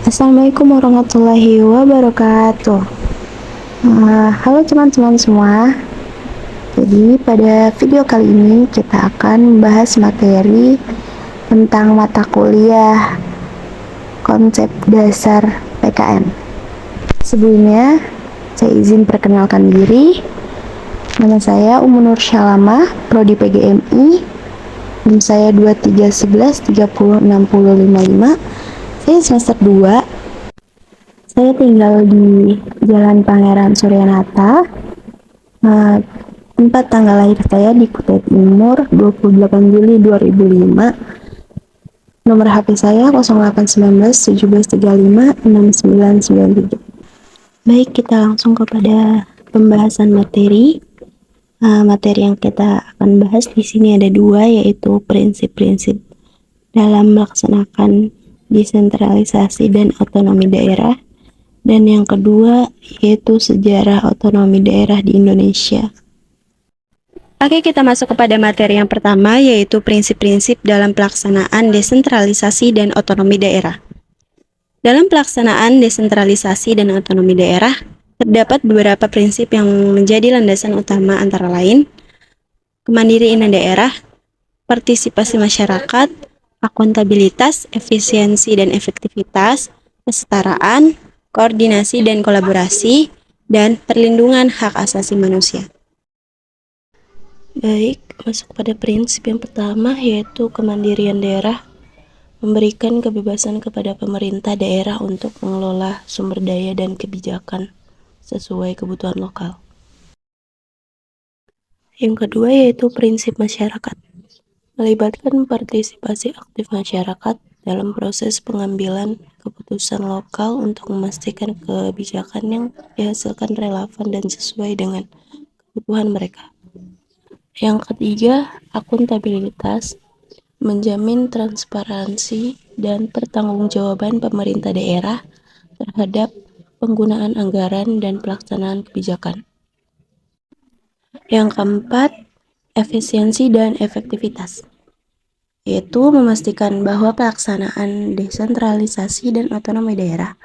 Assalamualaikum warahmatullahi wabarakatuh. Halo teman-teman semua. Jadi pada video kali ini kita akan bahas materi tentang mata kuliah konsep dasar PKN. Sebelumnya saya izin perkenalkan diri. Nama saya Umunur Syalama, Prodi PGMI. NIM saya 2311306055. Saya semester 2. Saya tinggal di Jalan Pangeran Suryanata. Tempat tanggal lahir saya di Kutai Timur, 28 Juli 2005. Nomor HP saya 0819 1735 6993. Baik, kita langsung kepada pembahasan materi. Materi yang kita akan bahas di sini ada dua, yaitu prinsip-prinsip dalam melaksanakan desentralisasi dan otonomi daerah, dan yang kedua yaitu sejarah otonomi daerah di Indonesia. Oke, kita masuk kepada materi yang pertama, yaitu prinsip-prinsip dalam pelaksanaan desentralisasi dan otonomi daerah. Dalam pelaksanaan desentralisasi dan otonomi daerah, terdapat beberapa prinsip yang menjadi landasan utama, antara lain kemandirian daerah, partisipasi masyarakat, akuntabilitas, efisiensi dan efektivitas, kesetaraan, koordinasi dan kolaborasi, dan perlindungan hak asasi manusia. Baik, masuk pada prinsip yang pertama, yaitu kemandirian daerah. Memberikan kebebasan kepada pemerintah daerah untuk mengelola sumber daya dan kebijakan sesuai kebutuhan lokal. Yang kedua yaitu prinsip masyarakat. Melibatkan partisipasi aktif masyarakat dalam proses pengambilan keputusan lokal untuk memastikan kebijakan yang dihasilkan relevan dan sesuai dengan kebutuhan mereka. Yang ketiga, akuntabilitas. Menjamin transparansi dan pertanggungjawaban pemerintah daerah terhadap penggunaan anggaran dan pelaksanaan kebijakan. Yang keempat, efisiensi dan efektivitas, yaitu memastikan bahwa pelaksanaan desentralisasi dan otonomi daerah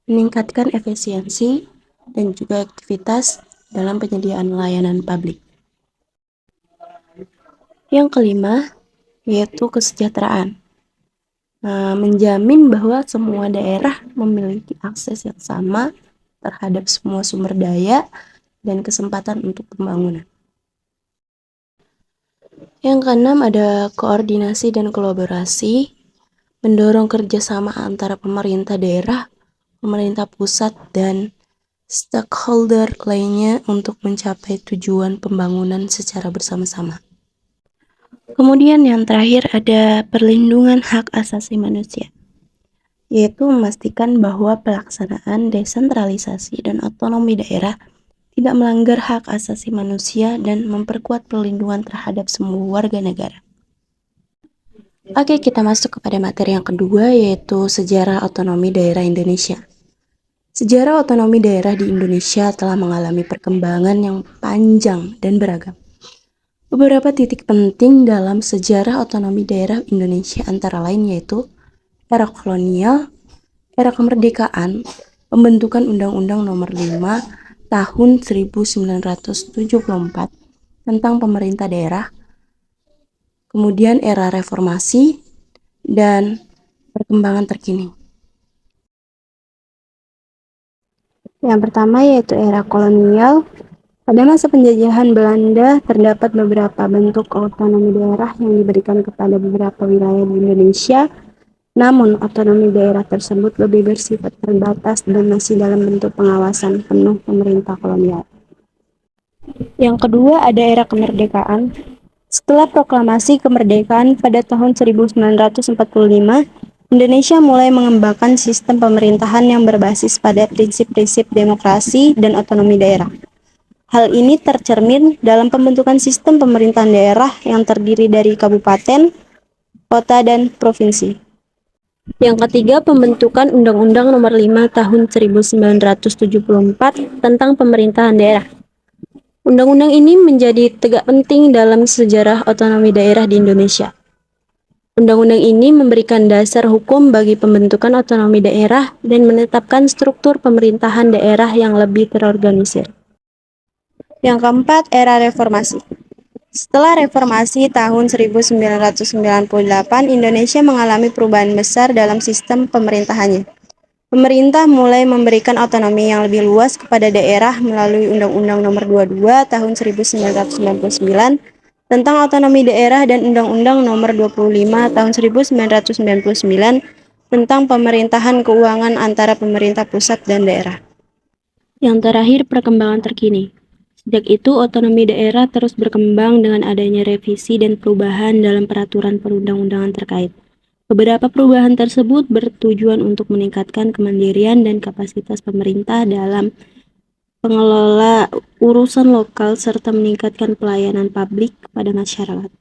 meningkatkan efisiensi dan juga aktivitas dalam penyediaan layanan publik. Yang kelima, yaitu kesejahteraan. Menjamin bahwa semua daerah memiliki akses yang sama terhadap semua sumber daya dan kesempatan untuk pembangunan. Yang keenam ada koordinasi dan kolaborasi, mendorong kerjasama antara pemerintah daerah, pemerintah pusat, dan stakeholder lainnya untuk mencapai tujuan pembangunan secara bersama-sama. Kemudian yang terakhir ada perlindungan hak asasi manusia, yaitu memastikan bahwa pelaksanaan desentralisasi dan otonomi daerah tidak melanggar hak asasi manusia dan memperkuat perlindungan terhadap semua warga negara. Oke, kita masuk kepada materi yang kedua, yaitu sejarah otonomi daerah Indonesia. Sejarah otonomi daerah di Indonesia telah mengalami perkembangan yang panjang dan beragam. Beberapa titik penting dalam sejarah otonomi daerah Indonesia antara lain yaitu era kolonial, era kemerdekaan, pembentukan Undang-Undang Nomor 5 Tahun 1974 tentang pemerintah daerah, kemudian era reformasi, dan perkembangan terkini. Yang pertama yaitu era kolonial. Pada masa penjajahan Belanda, terdapat beberapa bentuk otonomi daerah yang diberikan kepada beberapa wilayah di Indonesia. Namun, otonomi daerah tersebut lebih bersifat terbatas dan masih dalam bentuk pengawasan penuh pemerintah kolonial. Yang kedua, ada era kemerdekaan. Setelah proklamasi kemerdekaan pada tahun 1945, Indonesia mulai mengembangkan sistem pemerintahan yang berbasis pada prinsip-prinsip demokrasi dan otonomi daerah. Hal ini tercermin dalam pembentukan sistem pemerintahan daerah yang terdiri dari kabupaten, kota, dan provinsi. Yang ketiga, pembentukan Undang-Undang Nomor 5 Tahun 1974 tentang pemerintahan daerah. Undang-undang ini menjadi tegak penting dalam sejarah otonomi daerah di Indonesia. Undang-undang ini memberikan dasar hukum bagi pembentukan otonomi daerah dan menetapkan struktur pemerintahan daerah yang lebih terorganisir. Yang keempat, era reformasi. Setelah reformasi tahun 1998, Indonesia mengalami perubahan besar dalam sistem pemerintahannya. Pemerintah mulai memberikan otonomi yang lebih luas kepada daerah melalui Undang-Undang Nomor 22 Tahun 1999 tentang otonomi daerah dan Undang-Undang Nomor 25 Tahun 1999 tentang pemerintahan keuangan antara pemerintah pusat dan daerah. Yang terakhir, perkembangan terkini. Sejak itu, otonomi daerah terus berkembang dengan adanya revisi dan perubahan dalam peraturan perundang-undangan terkait. Beberapa perubahan tersebut bertujuan untuk meningkatkan kemandirian dan kapasitas pemerintah dalam pengelola urusan lokal serta meningkatkan pelayanan publik kepada masyarakat.